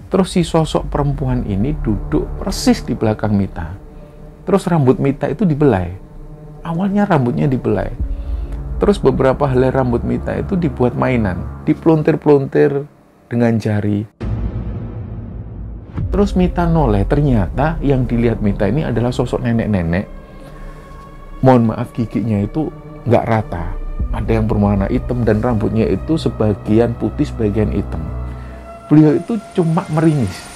Terus si sosok perempuan ini duduk persis di belakang Mita. Terus rambut Mita itu dibelai. Awalnya rambutnya dibelai. Terus beberapa helai rambut Mita itu dibuat mainan, diplontir-plontir dengan jari. Terus Mita noleh, ternyata yang dilihat Mita ini adalah sosok nenek-nenek. Mohon maaf, giginya itu nggak rata. Ada yang berwarna hitam dan rambutnya itu sebagian putih, sebagian hitam. Beliau itu cuma meringis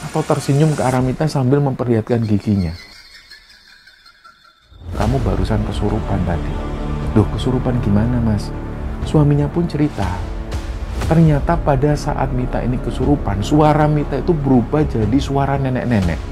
atau tersenyum ke arah Mita sambil memperlihatkan giginya. Kamu barusan kesurupan tadi. Loh, kesurupan gimana, Mas? Suaminya pun cerita. Ternyata pada saat Mita ini kesurupan, suara Mita itu berubah jadi suara nenek-nenek.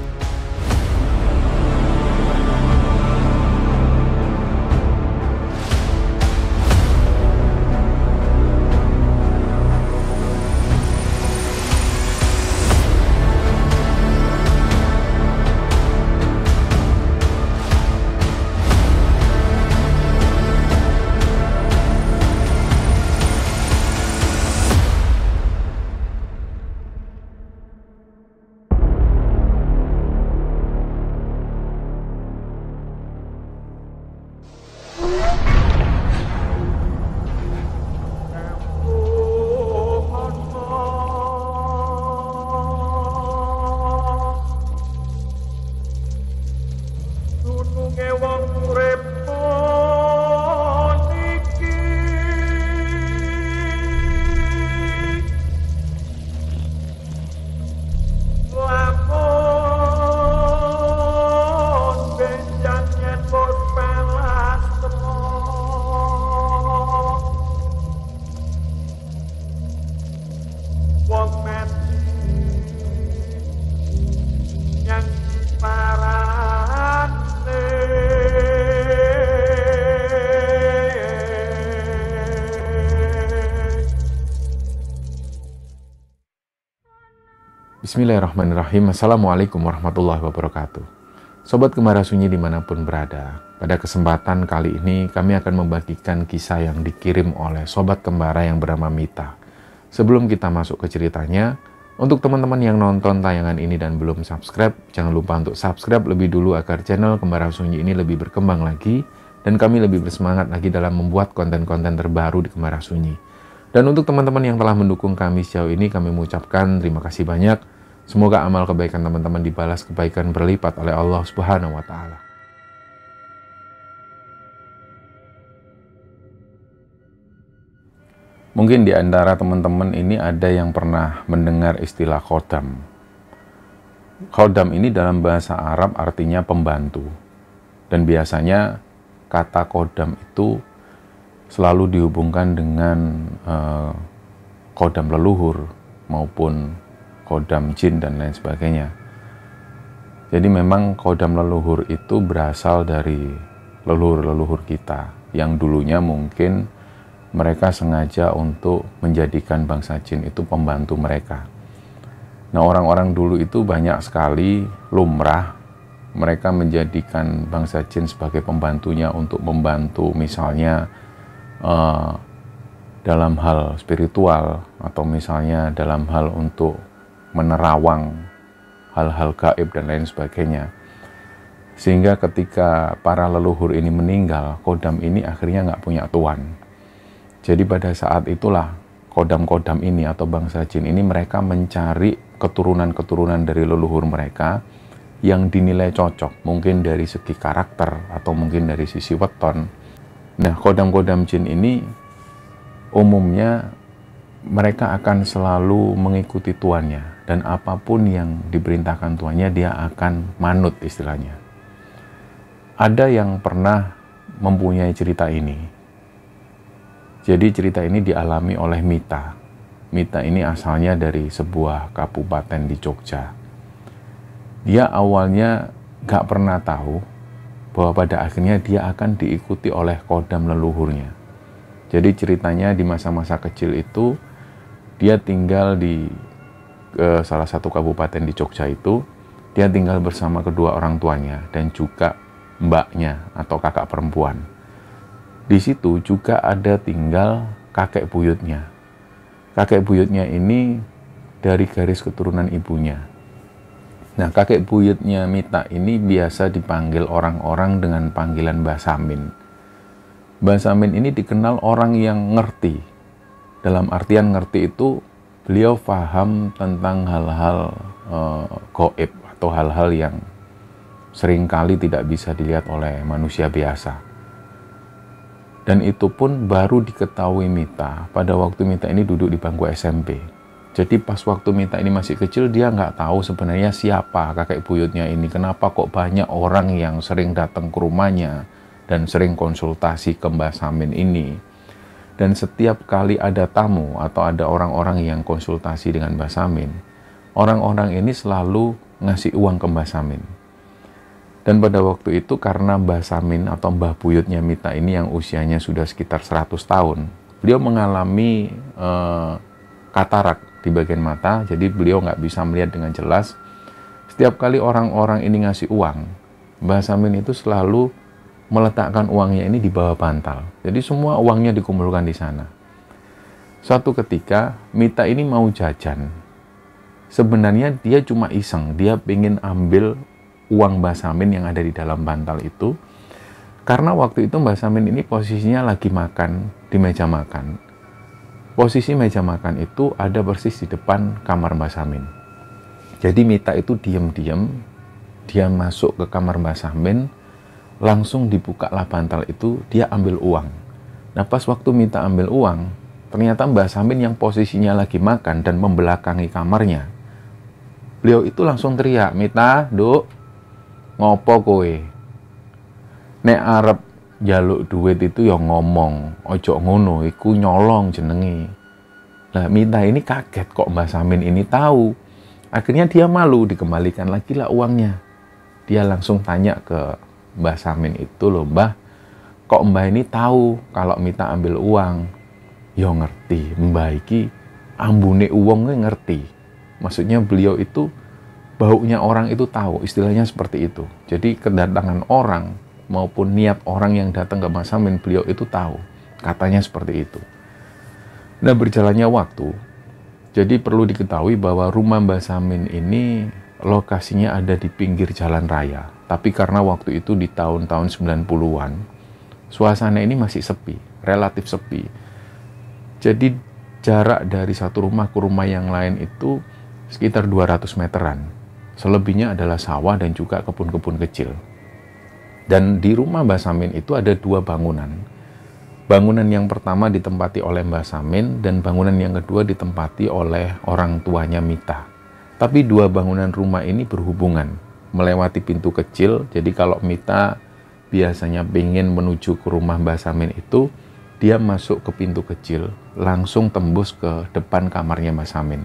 Bismillahirrahmanirrahim. Assalamualaikum warahmatullahi wabarakatuh. Sobat Gembala Sunyi dimanapun berada, pada kesempatan kali ini kami akan membagikan kisah yang dikirim oleh Sobat Kembara yang bernama Mita. Sebelum kita masuk ke ceritanya, untuk teman-teman yang nonton tayangan ini dan belum subscribe, jangan lupa untuk subscribe lebih dulu agar channel Gembala Sunyi ini lebih berkembang lagi dan kami lebih bersemangat lagi dalam membuat konten-konten terbaru di Gembala Sunyi. Dan untuk teman-teman yang telah mendukung kami sejauh ini, kami mengucapkan terima kasih banyak. Semoga amal kebaikan teman-teman dibalas kebaikan berlipat oleh Allah Subhanahu wa Ta'ala. Mungkin di antara teman-teman ini ada yang pernah mendengar istilah khodam. Khodam ini dalam bahasa Arab artinya pembantu. Dan biasanya kata khodam itu selalu dihubungkan dengan khodam leluhur maupun khodam jin dan lain sebagainya. Jadi memang khodam leluhur itu berasal dari leluhur-leluhur kita yang dulunya mungkin mereka sengaja untuk menjadikan bangsa jin itu pembantu mereka. Nah, orang-orang dulu itu banyak sekali lumrah mereka menjadikan bangsa jin sebagai pembantunya untuk membantu misalnya dalam hal spiritual atau misalnya dalam hal untuk menerawang hal-hal gaib dan lain sebagainya. Sehingga ketika para leluhur ini meninggal, khodam ini akhirnya nggak punya tuan. Jadi pada saat itulah khodam-khodam ini atau bangsa jin ini mereka mencari keturunan-keturunan dari leluhur mereka yang dinilai cocok, mungkin dari segi karakter atau mungkin dari sisi weton. Nah, khodam-khodam jin ini umumnya mereka akan selalu mengikuti tuannya. Dan apapun yang diperintahkan tuannya, dia akan manut istilahnya. Ada yang pernah mempunyai cerita ini. Jadi cerita ini dialami oleh Mita. Mita ini asalnya dari sebuah kabupaten di Jogja. Dia awalnya gak pernah tahu bahwa pada akhirnya dia akan diikuti oleh khodam leluhurnya. Jadi ceritanya di masa-masa kecil itu, dia tinggal di salah satu kabupaten di Jogja itu, dia tinggal bersama kedua orang tuanya dan juga mbaknya atau kakak perempuan. Di situ juga ada tinggal kakek buyutnya. Kakek buyutnya ini dari garis keturunan ibunya. Nah, kakek buyutnya Mita ini biasa dipanggil orang-orang dengan panggilan Mbah Samin. Mbah Samin ini dikenal orang yang ngerti. Dalam artian ngerti itu, beliau paham tentang hal-hal gaib atau hal-hal yang seringkali tidak bisa dilihat oleh manusia biasa. Dan itu pun baru diketahui Mita pada waktu Mita ini duduk di bangku SMP. Jadi pas waktu Mita ini masih kecil, dia nggak tahu sebenarnya siapa kakek buyutnya ini. Kenapa kok banyak orang yang sering datang ke rumahnya dan sering konsultasi ke Mbah Samin ini. Dan setiap kali ada tamu atau ada orang-orang yang konsultasi dengan Mbah Samin, orang-orang ini selalu ngasih uang ke Mbah Samin. Dan pada waktu itu karena Mbah Samin atau Mbah buyutnya Mita ini yang usianya sudah sekitar 100 tahun, beliau mengalami katarak di bagian mata, jadi beliau nggak bisa melihat dengan jelas. Setiap kali orang-orang ini ngasih uang, Mbah Samin itu selalu meletakkan uangnya ini di bawah bantal. Jadi semua uangnya dikumpulkan di sana. Suatu ketika Mita ini mau jajan. Sebenarnya dia cuma iseng, dia ingin ambil uang Mbah Samin yang ada di dalam bantal itu. Karena waktu itu Mbah Samin ini posisinya lagi makan di meja makan. Posisi meja makan itu ada persis di depan kamar Mbah Samin. Jadi Mita itu diam-diam, dia masuk ke kamar Mbah Samin, langsung dibukalah bantal itu, dia ambil uang. Nah pas waktu Mita ambil uang, ternyata Mbah Samin yang posisinya lagi makan dan membelakangi kamarnya. Beliau itu langsung teriak, "Mita, Duk, ngopo kowe? Nek arep jaluk duit itu ya ngomong, ojo ngono, iku nyolong jenenge." Nah, Mita ini kaget kok Mbah Samin ini tahu. Akhirnya dia malu, dikembalikan lagi lah uangnya. Dia langsung tanya ke Mbah Samin itu, "Loh Mbah, kok Mbah ini tahu kalau Mita ambil uang?" "Ya ngerti, Mbah iki ambune uangnya ngerti." Maksudnya beliau itu baunya orang itu tahu, istilahnya seperti itu. Jadi kedatangan orang maupun niat orang yang datang ke Mbah Samin, beliau itu tahu. Katanya seperti itu. Nah, berjalannya waktu, jadi perlu diketahui bahwa rumah Mbah Samin ini lokasinya ada di pinggir jalan raya. Tapi karena waktu itu di tahun-tahun 90-an, suasana ini masih sepi, relatif sepi. Jadi jarak dari satu rumah ke rumah yang lain itu sekitar 200 meteran. Selebihnya adalah sawah dan juga kebun-kebun kecil. Dan di rumah Mbah Samin itu ada dua bangunan. Bangunan yang pertama ditempati oleh Mbah Samin dan bangunan yang kedua ditempati oleh orang tuanya Mita. Tapi dua bangunan rumah ini berhubungan, melewati pintu kecil. Jadi kalau Mita biasanya ingin menuju ke rumah Mbah Samin itu, dia masuk ke pintu kecil, langsung tembus ke depan kamarnya Mbah Samin.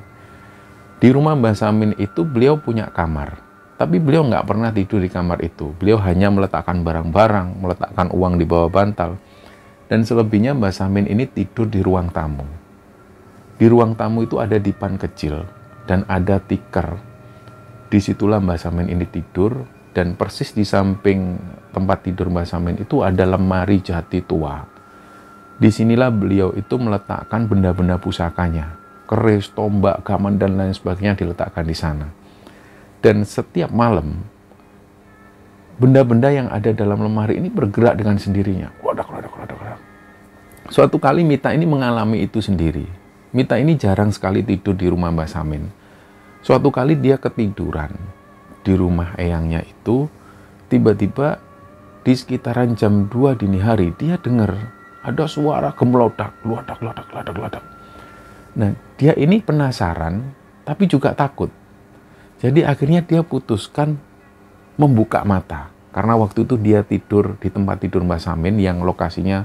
Di rumah Mbah Samin itu beliau punya kamar. Tapi beliau nggak pernah tidur di kamar itu. Beliau hanya meletakkan barang-barang, meletakkan uang di bawah bantal. Dan selebihnya Mbah Samin ini tidur di ruang tamu. Di ruang tamu itu ada dipan kecil dan ada tikar. Disitulah Mbah Samin ini tidur, dan persis di samping tempat tidur Mbah Samin itu ada lemari jati tua. Disinilah beliau itu meletakkan benda-benda pusakanya. Keris, tombak, gaman, dan lain sebagainya diletakkan di sana. Dan setiap malam, benda-benda yang ada dalam lemari ini bergerak dengan sendirinya. Kladak. Suatu kali Mita ini mengalami itu sendiri. Mita ini jarang sekali tidur di rumah Mbah Samin. Suatu kali dia ketiduran di rumah eyangnya itu, tiba-tiba di sekitaran jam 2 dini hari, dia dengar ada suara gemelodak, gladak. Nah, dia ini penasaran, tapi juga takut. Jadi akhirnya dia putuskan membuka mata. Karena waktu itu dia tidur di tempat tidur Mbah Samin yang lokasinya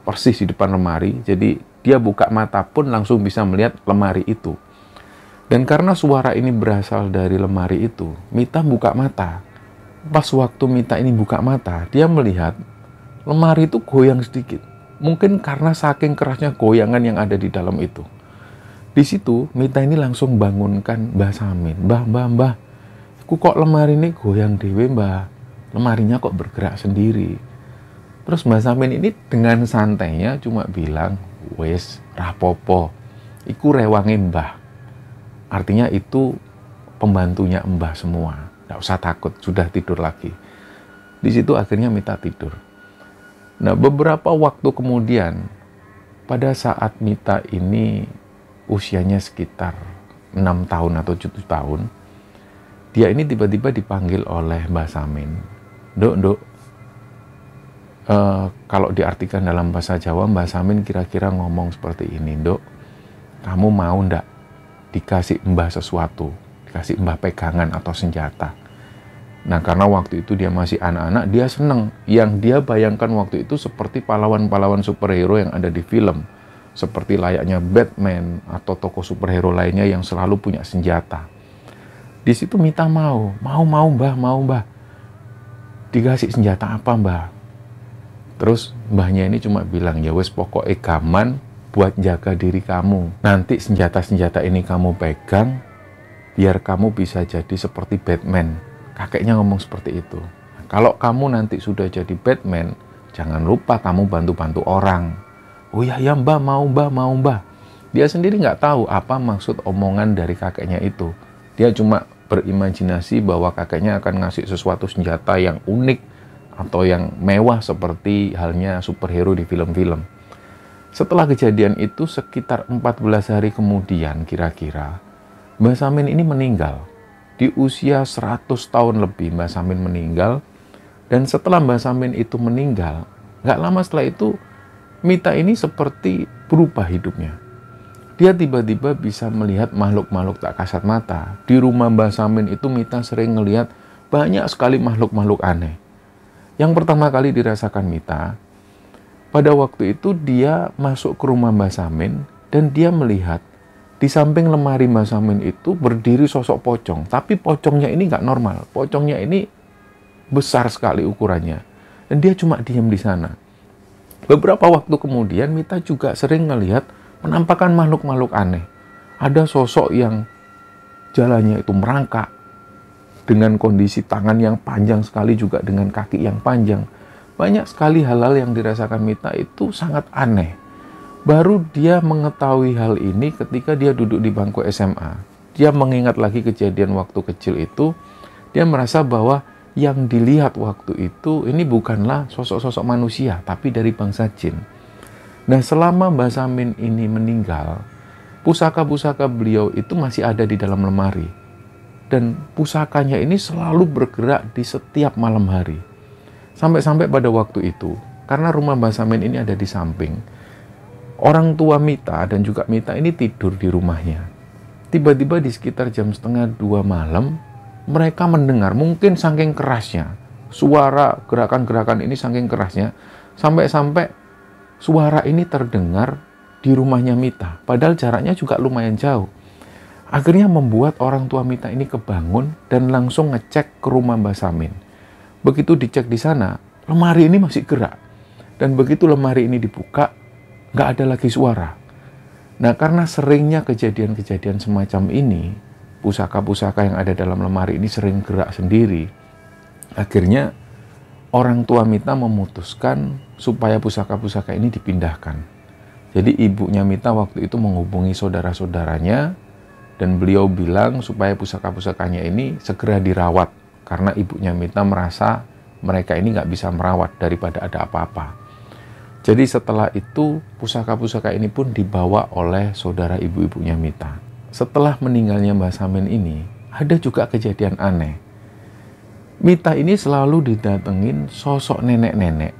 persis di depan lemari. Jadi dia buka mata pun langsung bisa melihat lemari itu. Dan karena suara ini berasal dari lemari itu, Mita buka mata. Pas waktu Mita ini buka mata, dia melihat lemari itu goyang sedikit. Mungkin karena saking kerasnya goyangan yang ada di dalam itu. Di situ Mita ini langsung bangunkan Mbah Samin. Mbah, kok lemari ini goyang dewe Mbah? Lemarinya kok bergerak sendiri? Terus Mbah Samin ini dengan santainya cuma bilang, "Wes, rapopo, iku rewange Mbah. Artinya itu pembantunya Mbah semua. Nggak usah takut, sudah tidur lagi. Di situ akhirnya Mita tidur. Nah, beberapa waktu kemudian, pada saat Mita ini usianya sekitar 6 tahun atau 7 tahun, dia ini tiba-tiba dipanggil oleh Mbah Samin. Dok, kalau diartikan dalam bahasa Jawa, Mbah Samin kira-kira ngomong seperti ini, Dok, kamu mau ndak dikasih Mbah sesuatu, dikasih Mbah pegangan atau senjata? Nah, karena waktu itu dia masih anak-anak, dia seneng. Yang dia bayangkan waktu itu seperti pahlawan-pahlawan superhero yang ada di film. Seperti layaknya Batman atau tokoh superhero lainnya yang selalu punya senjata. Di situ Mita mau Mbah. Dikasih senjata apa, Mbah? Terus mbahnya ini cuma bilang, ya wes pokoknya gaman buat jaga diri kamu. Nanti senjata-senjata ini kamu pegang, biar kamu bisa jadi seperti Batman. Kakeknya ngomong seperti itu. Kalau kamu nanti sudah jadi Batman, jangan lupa kamu bantu-bantu orang. Oh ya Mbah, mau Mbah. Dia sendiri nggak tahu apa maksud omongan dari kakeknya itu. Dia cuma berimajinasi bahwa kakeknya akan ngasih sesuatu senjata yang unik atau yang mewah seperti halnya superhero di film-film. Setelah kejadian itu sekitar 14 hari kemudian kira-kira, Mbah Samin ini meninggal. Di usia 100 tahun lebih Mbah Samin meninggal. Dan setelah Mbah Samin itu meninggal, nggak lama setelah itu Mita ini seperti berubah hidupnya. Dia tiba-tiba bisa melihat makhluk-makhluk tak kasat mata. Di rumah Mbah Samin itu Mita sering melihat banyak sekali makhluk-makhluk aneh. Yang pertama kali dirasakan Mita, pada waktu itu dia masuk ke rumah Mbah Samin dan dia melihat di samping lemari Mbah Samin itu berdiri sosok pocong. Tapi pocongnya ini nggak normal. Pocongnya ini besar sekali ukurannya. Dan dia cuma diam di sana. Beberapa waktu kemudian Mita juga sering melihat penampakan makhluk-makhluk aneh. Ada sosok yang jalannya itu merangkak. Dengan kondisi tangan yang panjang sekali juga dengan kaki yang panjang. Banyak sekali hal-hal yang dirasakan Mita itu sangat aneh. Baru dia mengetahui hal ini ketika dia duduk di bangku SMA. Dia mengingat lagi kejadian waktu kecil itu. Dia merasa bahwa yang dilihat waktu itu ini bukanlah sosok-sosok manusia, tapi dari bangsa jin. Nah, selama Mbah Samin ini meninggal, pusaka-pusaka beliau itu masih ada di dalam lemari. Dan pusakanya ini selalu bergerak di setiap malam hari. Sampai-sampai pada waktu itu, karena rumah Mbah Samin ini ada di samping, orang tua Mita dan juga Mita ini tidur di rumahnya. Tiba-tiba di sekitar jam 1:30 malam, mereka mendengar, mungkin saking kerasnya, suara gerakan-gerakan ini saking kerasnya, sampai-sampai suara ini terdengar di rumahnya Mita. Padahal jaraknya juga lumayan jauh. Akhirnya membuat orang tua Mita ini kebangun dan langsung ngecek ke rumah Mbah Samin. Begitu dicek di sana, lemari ini masih gerak. Dan begitu lemari ini dibuka, nggak ada lagi suara. Nah, karena seringnya kejadian-kejadian semacam ini, pusaka-pusaka yang ada dalam lemari ini sering gerak sendiri. Akhirnya, orang tua Mita memutuskan supaya pusaka-pusaka ini dipindahkan. Jadi, ibunya Mita waktu itu menghubungi saudara-saudaranya, dan beliau bilang supaya pusaka-pusakanya ini segera dirawat. Karena ibunya Mita merasa mereka ini nggak bisa merawat daripada ada apa-apa. Jadi setelah itu, pusaka-pusaka ini pun dibawa oleh saudara ibu-ibunya Mita. Setelah meninggalnya Mbah Samin ini, ada juga kejadian aneh. Mita ini selalu didatengin sosok nenek-nenek.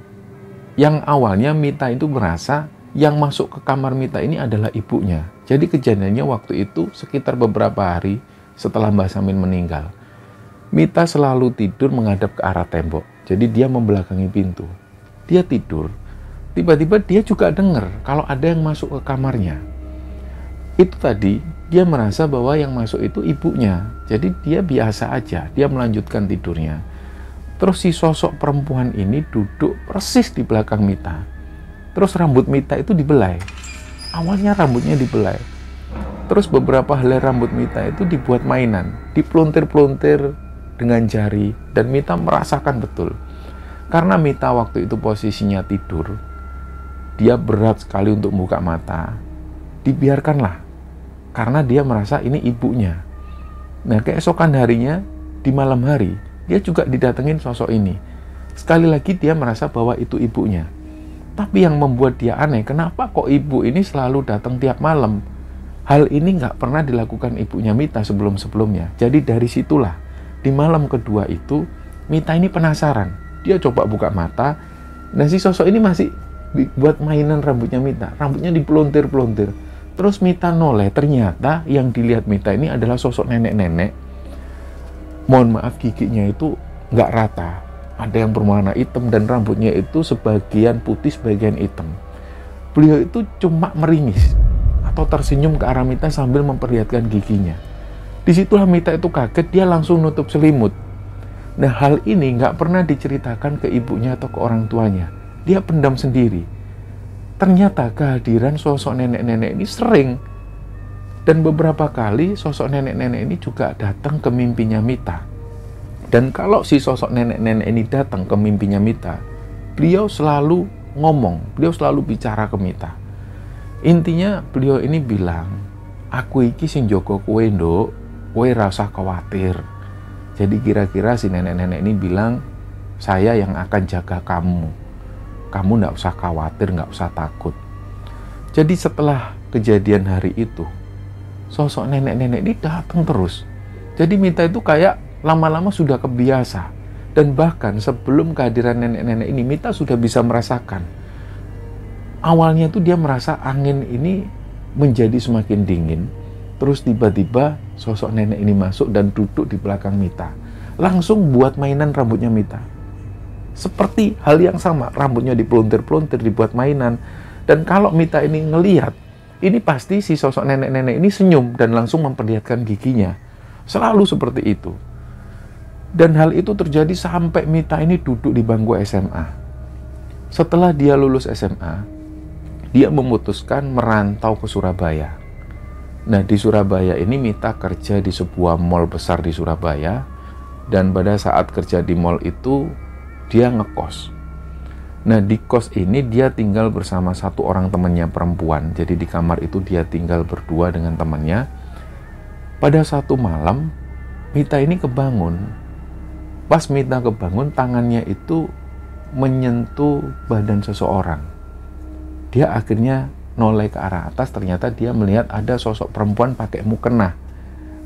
Yang awalnya Mita itu merasa yang masuk ke kamar Mita ini adalah ibunya. Jadi kejadiannya waktu itu sekitar beberapa hari setelah Mbah Samin meninggal. Mita selalu tidur menghadap ke arah tembok. Jadi dia membelakangi pintu. Dia tidur. Tiba-tiba dia juga dengar kalau ada yang masuk ke kamarnya. Itu tadi dia merasa bahwa yang masuk itu ibunya. Jadi dia biasa aja, dia melanjutkan tidurnya. Terus si sosok perempuan ini duduk persis di belakang Mita. Terus rambut Mita itu dibelai. Awalnya rambutnya dibelai. Terus beberapa helai rambut Mita itu dibuat mainan, diplontir-plontir dengan jari, dan Mita merasakan betul. Karena Mita waktu itu posisinya tidur, dia berat sekali untuk membuka mata. Dibiarkanlah karena dia merasa ini ibunya. Nah, keesokan harinya, di malam hari, dia juga didatengin sosok ini. Sekali lagi dia merasa bahwa itu ibunya. Tapi yang membuat dia aneh, kenapa kok ibu ini selalu datang tiap malam? Hal ini nggak pernah dilakukan ibunya Mita sebelum-sebelumnya. Jadi dari situlah, di malam kedua itu, Mita ini penasaran. Dia coba buka mata, nah si sosok ini masih buat mainan rambutnya Mita. Rambutnya dipelontir-pelontir. Terus Mita noleh, ternyata yang dilihat Mita ini adalah sosok nenek-nenek. Mohon maaf, giginya itu nggak rata. Ada yang berwarna hitam dan rambutnya itu sebagian putih, sebagian hitam. Beliau itu cuma meringis atau tersenyum ke arah Mita sambil memperlihatkan giginya. Disitulah Mita itu kaget, dia langsung nutup selimut. Nah, hal ini nggak pernah diceritakan ke ibunya atau ke orang tuanya. Dia pendam sendiri. Ternyata kehadiran sosok nenek-nenek ini sering. Dan beberapa kali sosok nenek-nenek ini juga datang ke mimpinya Mita. Dan kalau si sosok nenek-nenek ini datang ke mimpinya Mita, beliau selalu ngomong, beliau selalu bicara ke Mita. Intinya beliau ini bilang, aku iki sing jaga kowe nduk, kowe ra usah khawatir. Jadi kira-kira si nenek-nenek ini bilang, saya yang akan jaga kamu. Kamu nggak usah khawatir, nggak usah takut. Jadi setelah kejadian hari itu, sosok nenek-nenek ini datang terus. Jadi Mita itu kayak lama-lama sudah kebiasa. Dan bahkan sebelum kehadiran nenek-nenek ini, Mita sudah bisa merasakan. Awalnya tuh dia merasa angin ini menjadi semakin dingin. Terus tiba-tiba sosok nenek ini masuk dan duduk di belakang Mita. Langsung buat mainan rambutnya Mita. Seperti hal yang sama, rambutnya dipelontir-pelontir, dibuat mainan. Dan kalau Mita ini ngelihat, ini pasti si sosok nenek-nenek ini senyum dan langsung memperlihatkan giginya. Selalu seperti itu. Dan hal itu terjadi sampai Mita ini duduk di bangku SMA. Setelah dia lulus SMA, dia memutuskan merantau ke Surabaya. Nah, di Surabaya ini Mita kerja di sebuah mall besar di Surabaya. Dan pada saat kerja di mall itu, dia ngekos. Nah, di kos ini dia tinggal bersama satu orang temannya perempuan. Jadi di kamar itu dia tinggal berdua dengan temannya. Pada satu malam, Mita ini kebangun. Pas Mita kebangun, tangannya itu menyentuh badan seseorang. Dia akhirnya noleh ke arah atas, ternyata dia melihat ada sosok perempuan pakai mukena.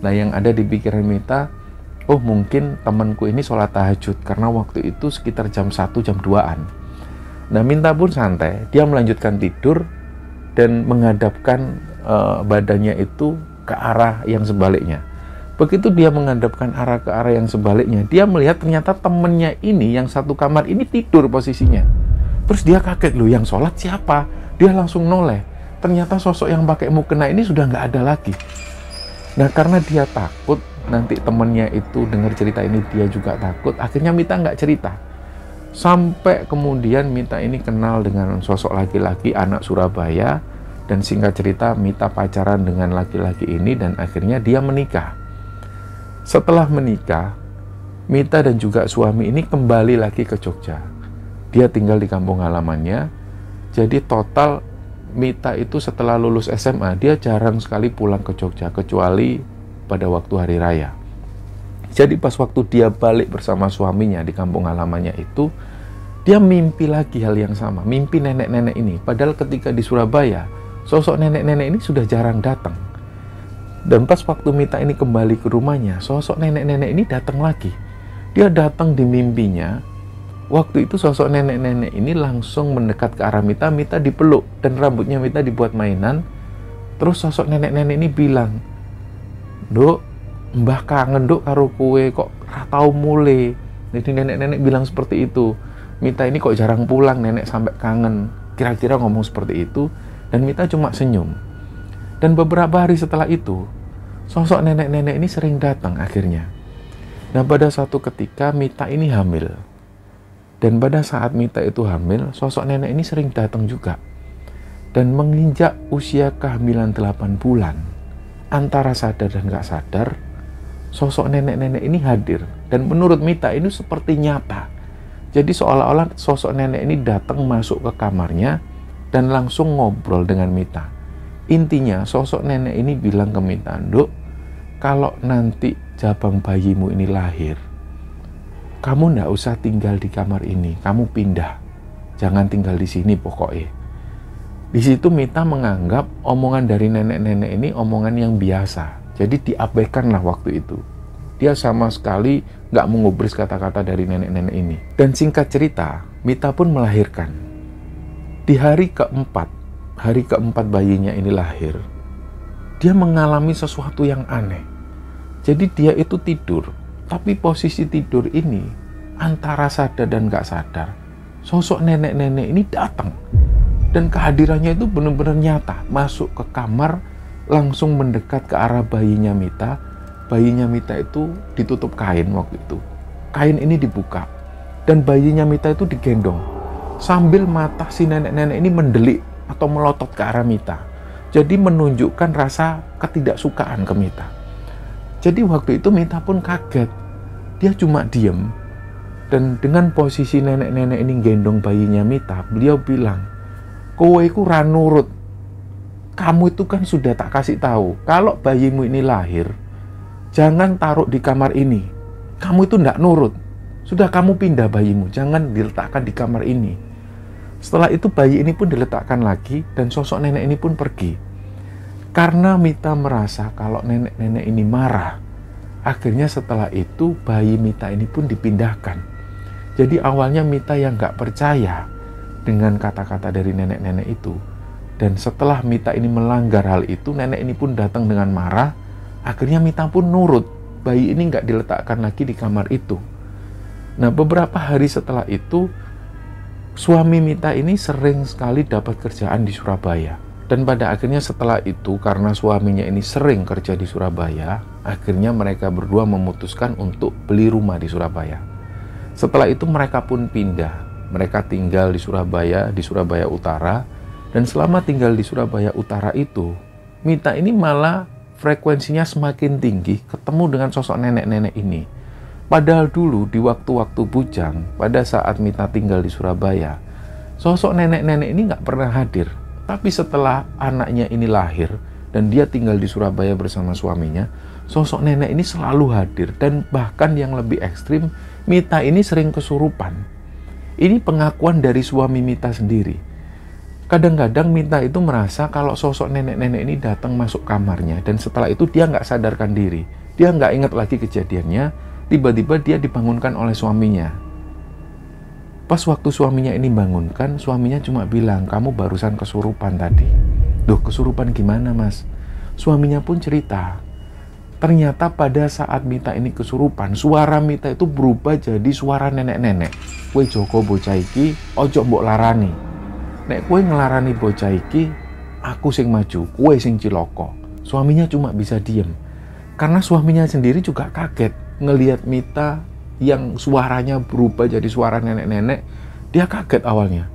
Nah, yang ada di pikiran Mita, oh mungkin temanku ini sholat tahajud, karena waktu itu sekitar jam 1, jam 2-an. Nah, Mita pun santai, dia melanjutkan tidur dan menghadapkan badannya itu ke arah yang sebaliknya. Begitu dia menghadapkan arah ke arah yang sebaliknya, dia melihat ternyata temennya ini yang satu kamar ini tidur posisinya. Terus dia kaget, loh yang sholat siapa? Dia langsung noleh. Ternyata sosok yang pakai mukena ini sudah nggak ada lagi. Nah, karena dia takut nanti temennya itu dengar cerita ini dia juga takut, akhirnya Mita nggak cerita. Sampai kemudian Mita ini kenal dengan sosok laki-laki anak Surabaya, dan singkat cerita Mita pacaran dengan laki-laki ini dan akhirnya dia menikah. Setelah menikah, Mita dan juga suami ini kembali lagi ke Jogja. Dia tinggal di kampung halamannya. Jadi total Mita itu setelah lulus SMA, dia jarang sekali pulang ke Jogja, kecuali pada waktu hari raya. Jadi pas waktu dia balik bersama suaminya di kampung halamannya itu, dia mimpi lagi hal yang sama, mimpi nenek-nenek ini. Padahal ketika di Surabaya, sosok nenek-nenek ini sudah jarang datang. Dan pas waktu Mita ini kembali ke rumahnya, sosok nenek-nenek ini datang lagi. Dia datang di mimpinya. Waktu itu sosok nenek-nenek ini langsung mendekat ke arah Mita, Mita dipeluk dan rambutnya Mita dibuat mainan. Terus sosok nenek-nenek ini bilang, "Duk, mbah kangen duk karo kowe, kok ra tau mule." Jadi nenek-nenek bilang seperti itu. Mita ini kok jarang pulang, nenek sampai kangen. Kira-kira ngomong seperti itu, dan Mita cuma senyum. Dan beberapa hari setelah itu, sosok nenek-nenek ini sering datang akhirnya. Nah, pada suatu ketika Mita ini hamil. Dan pada saat Mita itu hamil, sosok nenek ini sering datang juga. Dan menginjak usia kehamilan 8 bulan, antara sadar dan gak sadar, sosok nenek-nenek ini hadir. Dan menurut Mita ini seperti nyata. Jadi seolah-olah sosok nenek ini datang masuk ke kamarnya dan langsung ngobrol dengan Mita. Intinya sosok nenek ini bilang ke Mita, "Nduk, kalau nanti jabang bayimu ini lahir, kamu ndak usah tinggal di kamar ini, kamu pindah. Jangan tinggal di sini pokoknya." Di situ Mita menganggap omongan dari nenek-nenek ini omongan yang biasa. Jadi diabaikanlah waktu itu. Dia sama sekali nggak mengubris kata-kata dari nenek-nenek ini. Dan singkat cerita, Mita pun melahirkan. Di hari keempat bayinya ini lahir, dia mengalami sesuatu yang aneh. Jadi dia itu tidur, tapi posisi tidur ini antara sadar dan nggak sadar, sosok nenek-nenek ini datang. Dan kehadirannya itu benar-benar nyata, masuk ke kamar, langsung mendekat ke arah bayinya Mita. Bayinya Mita itu ditutup kain waktu itu. Kain ini dibuka, dan bayinya Mita itu digendong. Sambil mata si nenek-nenek ini mendelik atau melotot ke arah Mita. Jadi menunjukkan rasa ketidaksukaan ke Mita. Jadi waktu itu Mita pun kaget. Dia cuma diem. Dan dengan posisi nenek-nenek ini gendong bayinya Mita, beliau bilang, "Kowe iku ra nurut. Kamu itu kan sudah tak kasih tahu, kalau bayimu ini lahir, jangan taruh di kamar ini. Kamu itu ndak nurut. Sudah kamu pindah bayimu, jangan diletakkan di kamar ini." Setelah itu bayi ini pun diletakkan lagi dan sosok nenek ini pun pergi. Karena Mita merasa kalau nenek-nenek ini marah, akhirnya setelah itu bayi Mita ini pun dipindahkan. Jadi awalnya Mita yang nggak percaya dengan kata-kata dari nenek-nenek itu. Dan setelah Mita ini melanggar hal itu, nenek ini pun datang dengan marah. Akhirnya Mita pun nurut. Bayi ini nggak diletakkan lagi di kamar itu. Nah, beberapa hari setelah itu, suami Mita ini sering sekali dapat kerjaan di Surabaya. Dan pada akhirnya setelah itu, karena suaminya ini sering kerja di Surabaya, akhirnya mereka berdua memutuskan untuk beli rumah di Surabaya. Setelah itu mereka pun pindah. Mereka tinggal di Surabaya Utara. Dan selama tinggal di Surabaya Utara itu, Mita ini malah frekuensinya semakin tinggi ketemu dengan sosok nenek-nenek ini. Padahal dulu di waktu-waktu bujang, pada saat Mita tinggal di Surabaya, sosok nenek-nenek ini nggak pernah hadir. Tapi setelah anaknya ini lahir dan dia tinggal di Surabaya bersama suaminya, sosok nenek ini selalu hadir. Dan bahkan yang lebih ekstrim, Mita ini sering kesurupan. Ini pengakuan dari suami Mita sendiri. Kadang-kadang Mita itu merasa kalau sosok nenek-nenek ini datang masuk kamarnya, dan setelah itu dia nggak sadarkan diri. Dia nggak ingat lagi kejadiannya. Tiba-tiba dia dibangunkan oleh suaminya. Pas waktu suaminya ini bangunkan, suaminya cuma bilang, "Kamu barusan kesurupan tadi." "Duh, kesurupan gimana, Mas?" Suaminya pun cerita. Ternyata pada saat Mita ini kesurupan, suara Mita itu berubah jadi suara nenek-nenek. "Kowe Joko bocah iki, ojo mbok larani. Nek kowe ngelarani bocah iki, aku sing maju, kowe sing ciloko." Suaminya cuma bisa diem. Karena suaminya sendiri juga kaget ngelihat Mita yang suaranya berubah jadi suara nenek-nenek. Dia kaget awalnya.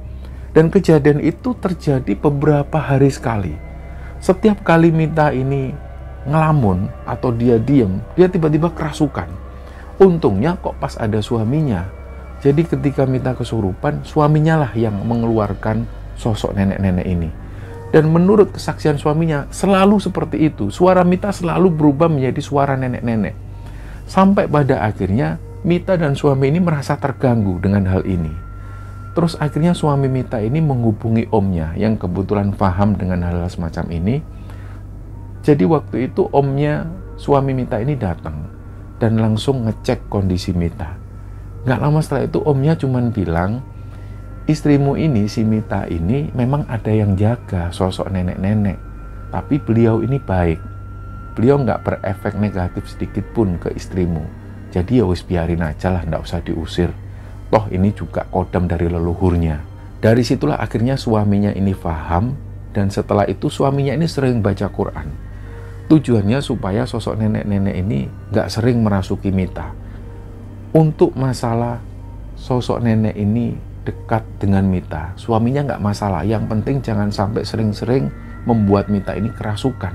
Dan kejadian itu terjadi beberapa hari sekali. Setiap kali Mita ini ngelamun atau dia diem, dia tiba-tiba kerasukan. Untungnya kok pas ada suaminya. Jadi ketika Mita kesurupan, suaminya lah yang mengeluarkan sosok nenek-nenek ini. Dan menurut kesaksian suaminya, selalu seperti itu. Suara Mita selalu berubah menjadi suara nenek-nenek. Sampai pada akhirnya, Mita dan suami ini merasa terganggu dengan hal ini. Terus akhirnya suami Mita ini menghubungi omnya yang kebetulan paham dengan hal-hal semacam ini. Jadi waktu itu omnya suami Mita ini datang dan langsung ngecek kondisi Mita. Gak lama setelah itu omnya cuman bilang, "Istrimu ini, si Mita ini memang ada yang jaga sosok nenek-nenek. Tapi beliau ini baik. Beliau nggak berefek negatif sedikit pun ke istrimu. Jadi ya wis biarin aja lah, nggak usah diusir. Toh ini juga kodam dari leluhurnya." Dari situlah akhirnya suaminya ini paham. Dan setelah itu suaminya ini sering baca Quran. Tujuannya supaya sosok nenek-nenek ini nggak sering merasuki Mita. Untuk masalah sosok nenek ini dekat dengan Mita, suaminya nggak masalah. Yang penting jangan sampai sering-sering membuat Mita ini kerasukan,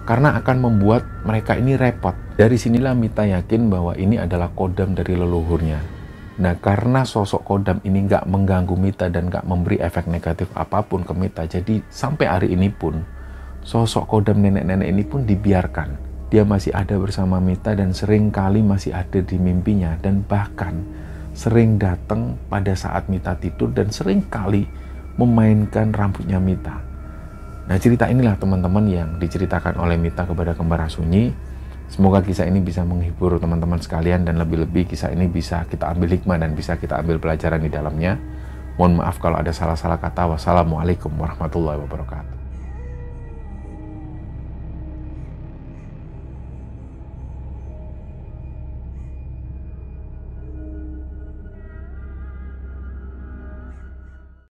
karena akan membuat mereka ini repot. Dari sinilah Mita yakin bahwa ini adalah kodam dari leluhurnya. Nah, karena sosok kodam ini nggak mengganggu Mita dan nggak memberi efek negatif apapun ke Mita, jadi sampai hari ini pun sosok kodam nenek-nenek ini pun dibiarkan. Dia masih ada bersama Mita dan sering kali masih ada di mimpinya, dan bahkan sering datang pada saat Mita tidur dan sering kali memainkan rambutnya Mita. Nah, cerita inilah teman-teman yang diceritakan oleh Mita kepada Kembar Sunyi. Semoga kisah ini bisa menghibur teman-teman sekalian, dan lebih-lebih kisah ini bisa kita ambil hikmah dan bisa kita ambil pelajaran di dalamnya. Mohon maaf kalau ada salah-salah kata. Wassalamualaikum warahmatullahi wabarakatuh.